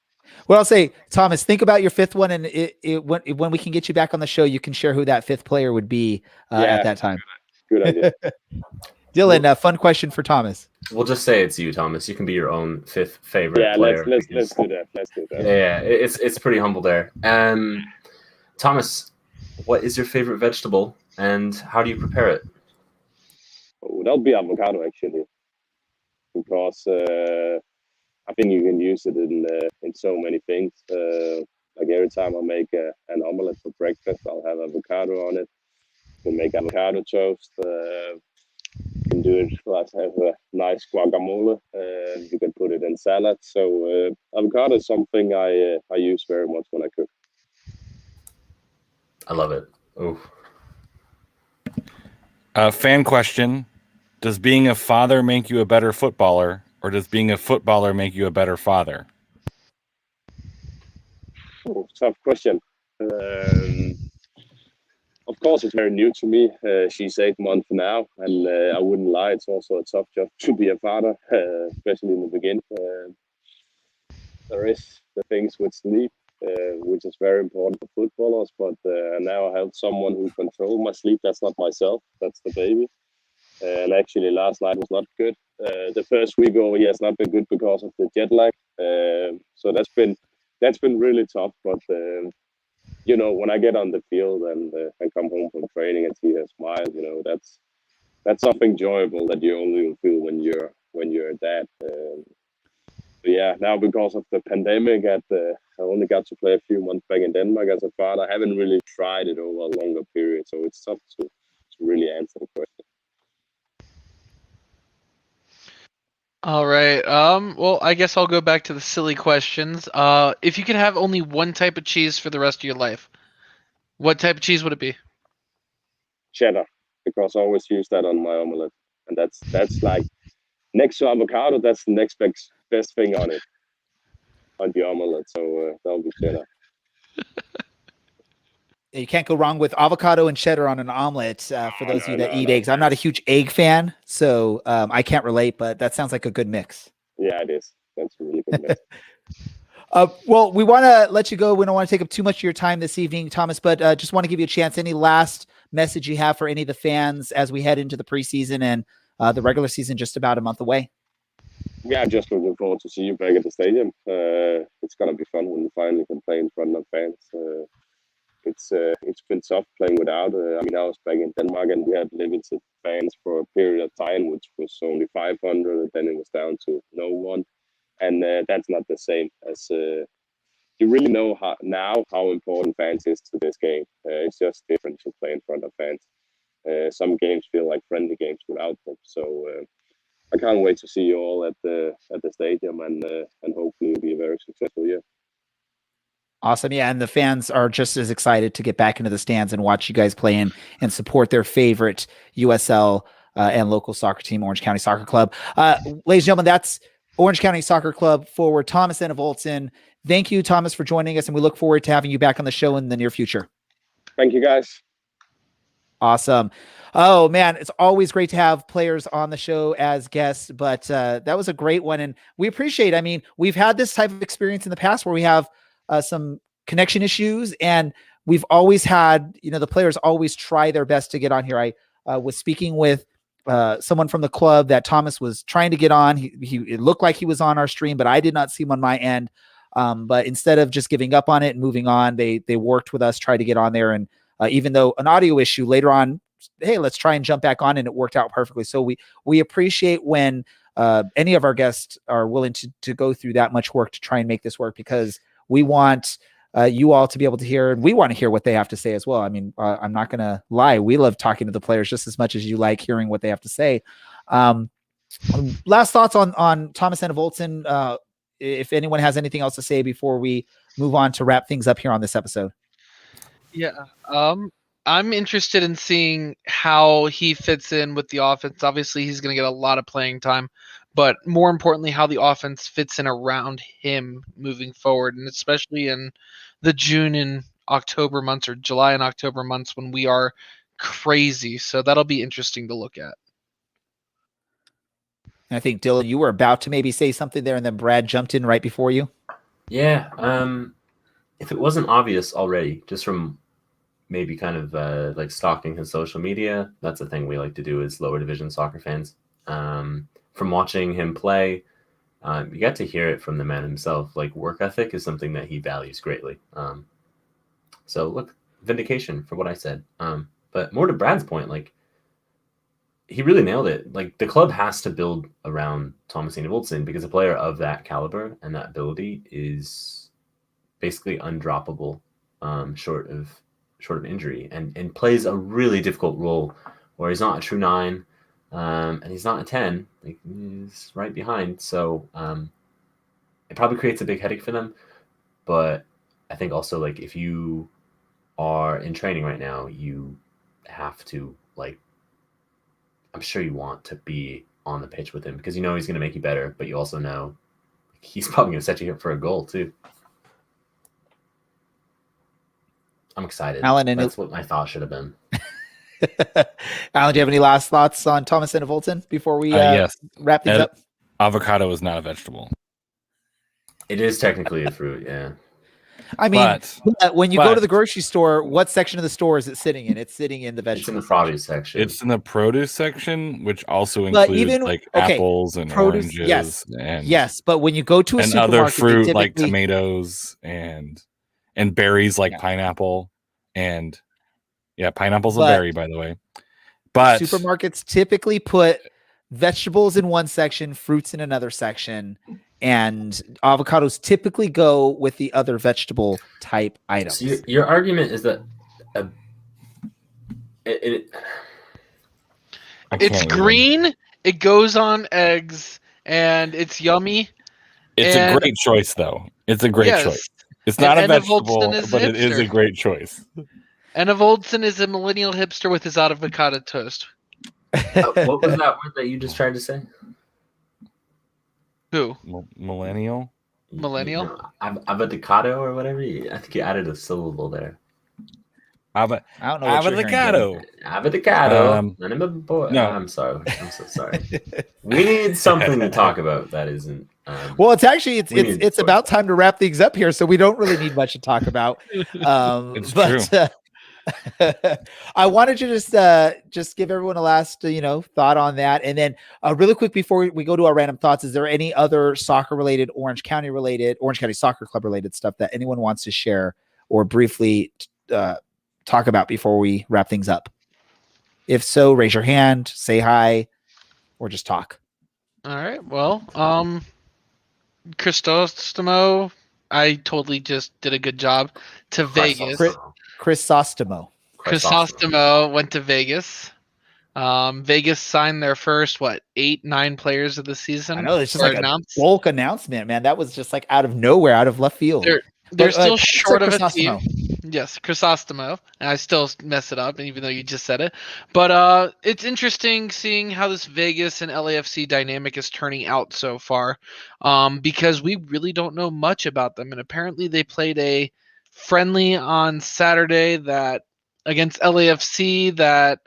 Well, I'll say, Thomas, think about your 5th one, and when we can get you back on the show, you can share who that 5th player would be at that time. Good idea. Dylan, fun question for Thomas. We'll just say it's you, Thomas. You can be your own 5th favorite player. Let's do that. Let's do that. Yeah, it's pretty humble there. Thomas, what is your favorite vegetable, and how do you prepare it? Oh, that'll be avocado, actually, because I think you can use it in so many things. Like every time I make an omelette for breakfast, I'll have avocado on it. You can make avocado toast. You can do it like have a nice guacamole. You can put it in salad. So avocado is something I use very much when I cook. I love it. Oh. Fan question: does being a father make you a better footballer, or does being a footballer make you a better father? Oh, tough question. Of course, it's very new to me. She's 8 months now, and I wouldn't lie, it's also a tough job to be a father, especially in the beginning. There is the things with sleep, which is very important for footballers, but now I have someone who controls my sleep. That's not myself, that's the baby. And actually, last night was not good. The first week over here has not been good because of the jet lag. So that's been really tough. But when I get on the field and come home from training and see her smile, that's something enjoyable that you only will feel when you're a dad. Now because of the pandemic, I only got to play a few months back in Denmark as a father. I haven't really tried it over a longer period, so it's tough to really answer the question. All right. Well, I guess I'll go back to the silly questions. If you could have only one type of cheese for the rest of your life, what type of cheese would it be? Cheddar, because I always use that on my omelette, and that's like next to avocado. That's the next best thing on the omelette. So that'll be cheddar. You can't go wrong with avocado and cheddar on an omelet. For those of you that eat eggs, I'm not a huge egg fan, so I can't relate. But that sounds like a good mix. Yeah, it is. That's a really good mix. Well, we want to let you go. We don't want to take up too much of your time this evening, Thomas, but just want to give you a chance. Any last message you have for any of the fans as we head into the preseason and the regular season just about a month away? Yeah, just looking forward to see you back at the stadium. It's gonna be fun when we finally can play in front of fans. It's been tough playing without. I was back in Denmark and we had limited fans for a period of time, which was only 500, and then it was down to no one. And that's not the same as you really know how important fans is to this game. It's just different to play in front of fans. Some games feel like friendly games without them. So I can't wait to see you all at the stadium, and hopefully it'll be a very successful year. Awesome. Yeah. And the fans are just as excited to get back into the stands and watch you guys play and support their favorite USL and local soccer team, Orange County Soccer Club. Ladies and gentlemen, that's Orange County Soccer Club forward Thomas Enevoldsen. Thank you, Thomas, for joining us, and we look forward to having you back on the show in the near future. Thank you, guys. Awesome. Oh, man, it's always great to have players on the show as guests, but that was a great one, and we appreciate it. I mean, we've had this type of experience in the past where we have some connection issues, and we've always had, the players always try their best to get on here. I was speaking with someone from the club that Thomas was trying to get on. It looked like he was on our stream, but I did not see him on my end. But instead of just giving up on it and moving on, they worked with us, tried to get on there. And even though an audio issue later on, hey, let's try and jump back on, and it worked out perfectly. So we appreciate when any of our guests are willing to go through that much work to try and make this work, because we want you all to be able to hear, and we want to hear what they have to say as well. I mean, I'm not going to lie. We love talking to the players just as much as you like hearing what they have to say. Last thoughts on Thomas Enevoldsen. If anyone has anything else to say before we move on to wrap things up here on this episode. Yeah. I'm interested in seeing how he fits in with the offense. Obviously, he's going to get a lot of playing time, but more importantly, how the offense fits in around him moving forward, and especially in the June and October months, or July and October months, when we are crazy. So that'll be interesting to look at. And I think, Dylan, you were about to maybe say something there, and then Brad jumped in right before you. Yeah. If it wasn't obvious already, just from maybe kind of like stalking his social media, that's a thing we like to do as lower division soccer fans. From watching him play, you got to hear it from the man himself. Like, work ethic is something that he values greatly. So look, vindication for what I said. But more to Brad's point, like, he really nailed it. Like, the club has to build around Thomas Enevoldsen, because a player of that caliber and that ability is basically undroppable, short of injury, and plays a really difficult role where he's not a true 9, and he's not a 10. Like, he's right behind. So it probably creates a big headache for them. But I think also, like, if you are in training right now, you have to, like, I'm sure you want to be on the pitch with him, because you know he's going to make you better, but you also know he's probably going to set you up for a goal too. I'm excited. Alan, and that's what my thought should have been. Alan, do you have any last thoughts on Thomas Enevoldsen before we yes. wrap things up? Avocado is not a vegetable. It is technically a fruit, yeah. I mean, but when you go to the grocery store, what section of the store is it sitting in? It's sitting in the vegetable. It's in the produce section. It's in the produce section, which also includes apples and produce, oranges. Yes, but when you go to a and supermarket, other fruit like tomatoes and berries like pineapple, and pineapple's a berry, by the way. But supermarkets typically put vegetables in one section, fruits in another section, and avocados typically go with the other vegetable type items. So your argument is that it's green, it goes on eggs, and it's yummy. It's a great choice, though. It's a great choice. It's not a vegetable, but it is a great choice. Enevoldsen is a millennial hipster with his avocado toast. What was that word that you just tried to say? Who? Millennial? Millennial? Avocado or whatever? I think you added a syllable there. I don't know. Avocado. Avocado. No, I'm sorry. I'm so sorry. We need something to talk about that isn't. Well, it's actually it's about time to wrap things up here, so we don't really need much to talk about. It's true. I wanted to just give everyone a last thought on that, and then really quick before we go to our random thoughts, is there any other soccer related, Orange County Soccer Club related stuff that anyone wants to share or briefly talk about before we wrap things up? If so, raise your hand, say hi, or just talk. All right. Well, Cristostomo, I totally just did a good job to Vegas. Crisostomo went to Vegas. Vegas signed their first 8-9 players of the season. I know, it's just like a bulk announcement, man. That was just like out of nowhere, out of left field. They're still short of a team. Yes, Chrysostomo. And I still mess it up, even though you just said it. But it's interesting seeing how this Vegas and LAFC dynamic is turning out so far, because we really don't know much about them. And apparently, they played a friendly on Saturday that against LAFC that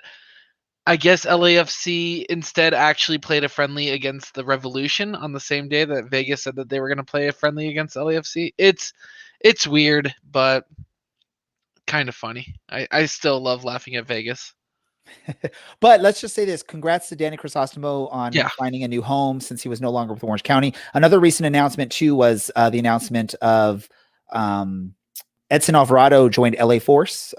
I guess LAFC instead actually played a friendly against the Revolution on the same day that Vegas said that they were going to play a friendly against LAFC. It's weird, but kind of funny. I still love laughing at Vegas. But let's just say this. Congrats to Danny Chrysostomo on Yeah. finding a new home since he was no longer with Orange County. Another recent announcement, too, was the announcement of Edson Alvarado joined LA Force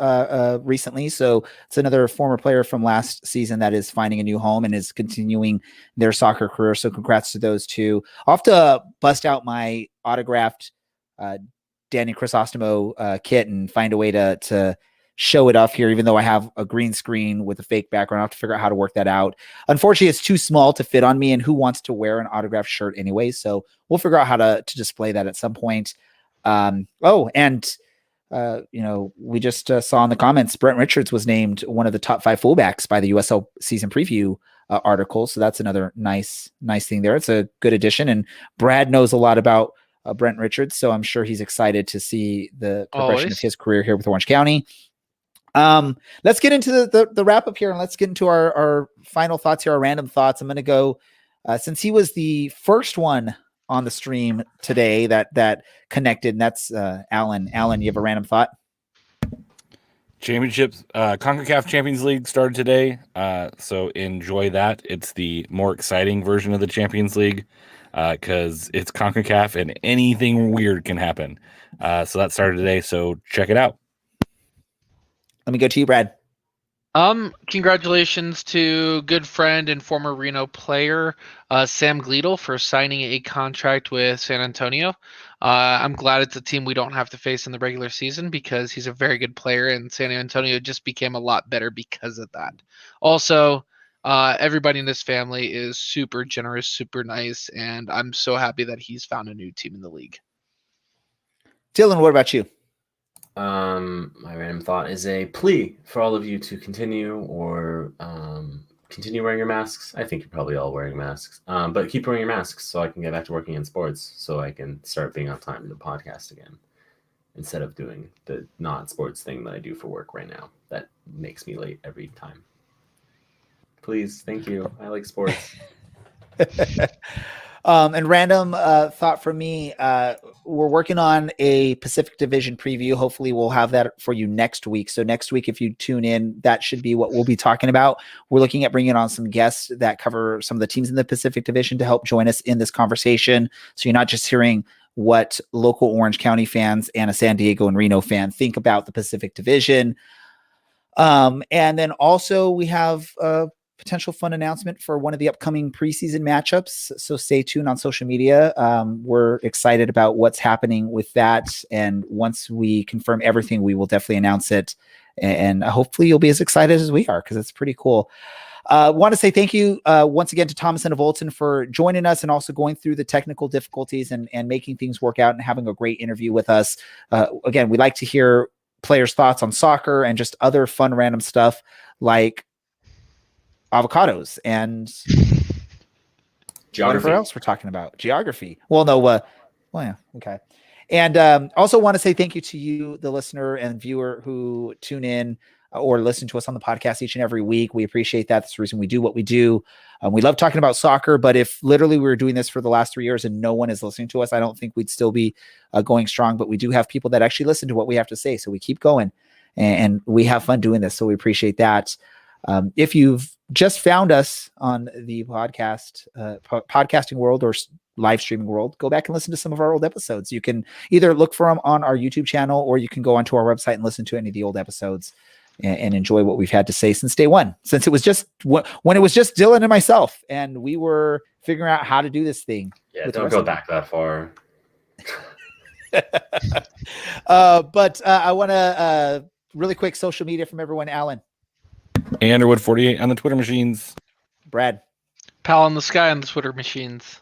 recently. So it's another former player from last season that is finding a new home and is continuing their soccer career. So congrats to those two. I'll have to bust out my autographed Danny Chrysostomo kit and find a way to show it off here, even though I have a green screen with a fake background. I have to figure out how to work that out. Unfortunately, it's too small to fit on me, and who wants to wear an autographed shirt anyway? So we'll figure out how to display that at some point. We just saw in the comments, Brent Richards was named one of the top 5 fullbacks by the USL season preview article. So that's another nice thing there. It's a good addition. And Brad knows a lot about Brent Richards. So I'm sure he's excited to see the progression of his career here with Orange County. Let's get into the wrap up here, and let's get into our final thoughts here, our random thoughts. I'm going to go, since he was the first one on the stream today that connected, and that's Alan. Alan, you have a random thought? Championships, CONCACAF Champions League started today, so enjoy that. It's the more exciting version of the Champions League because it's CONCACAF and anything weird can happen. So that started today, so check it out. Let me go to you, Brad. Congratulations to good friend and former Reno player Sam Gleadle for signing a contract with San Antonio. I'm glad it's a team we don't have to face in the regular season because he's a very good player, and San Antonio just became a lot better because of that. Also, everybody in this family is super generous, super nice, and I'm so happy that he's found a new team in the league. Dylan, what about you? My random thought is a plea for all of you to continue wearing your masks. I think you're probably all wearing masks, but keep wearing your masks so I can get back to working in sports, so I can start being on time to the podcast again, instead of doing the not sports thing that I do for work right now. That makes me late every time. Please, thank you. I like sports. And random thought from me, we're working on a Pacific Division preview. Hopefully we'll have that for you next week. So next week, if you tune in, that should be what we'll be talking about. We're looking at bringing on some guests that cover some of the teams in the Pacific Division to help join us in this conversation. So you're not just hearing what local Orange County fans and a San Diego and Reno fan think about the Pacific Division. And then also we have potential fun announcement for one of the upcoming preseason matchups. So stay tuned on social media. We're excited about what's happening with that. And once we confirm everything, we will definitely announce it. And hopefully you'll be as excited as we are, because it's pretty cool. Want to say thank you once again to Thomas Enevoldsen for joining us and also going through the technical difficulties and making things work out and having a great interview with us. Again, we like to hear players' thoughts on soccer and just other fun, random stuff like avocados and Geography. whatever else we're talking about. Geography. Well, no. Yeah. Okay. And also want to say thank you to you, the listener and viewer who tune in or listen to us on the podcast each and every week. We appreciate that. That's the reason we do what we do. We love talking about soccer, but if literally we were doing this for the last 3 years and no one is listening to us, I don't think we'd still be going strong, but we do have people that actually listen to what we have to say. So we keep going and we have fun doing this. So we appreciate that. If you've just found us on the podcasting world or live streaming world, go back and listen to some of our old episodes. You can either look for them on our YouTube channel, or you can go onto our website and listen to any of the old episodes and enjoy what we've had to say since day one, since it was just when it was just Dylan and myself and we were figuring out how to do this thing. Yeah, don't go back that far. But I want to really quick social media from everyone. Alan. Underwood48 on the Twitter machines. Brad. Pal in the Sky on the Twitter machines.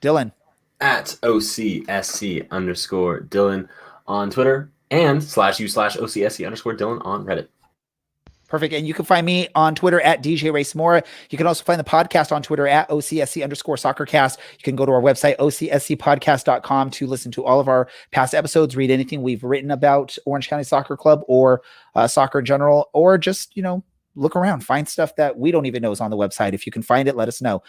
Dylan. At OCSC_Dylan on Twitter. and /u/OCSC_Dylan on Reddit. Perfect. And you can find me on Twitter at DJ Ray Samora. You can also find the podcast on Twitter at OCSC_SoccerCast. You can go to our website, OCSCpodcast.com, to listen to all of our past episodes, read anything we've written about Orange County Soccer Club or soccer in general, or just, look around, find stuff that we don't even know is on the website. If you can find it, let us know.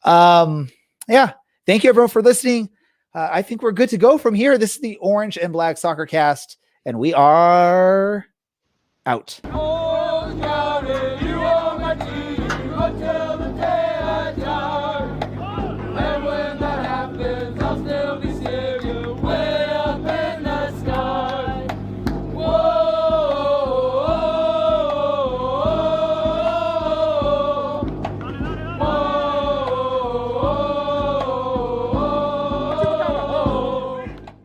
Yeah. Thank you everyone for listening. I think we're good to go from here. This is the Orange and Black Soccer Cast, and we are out.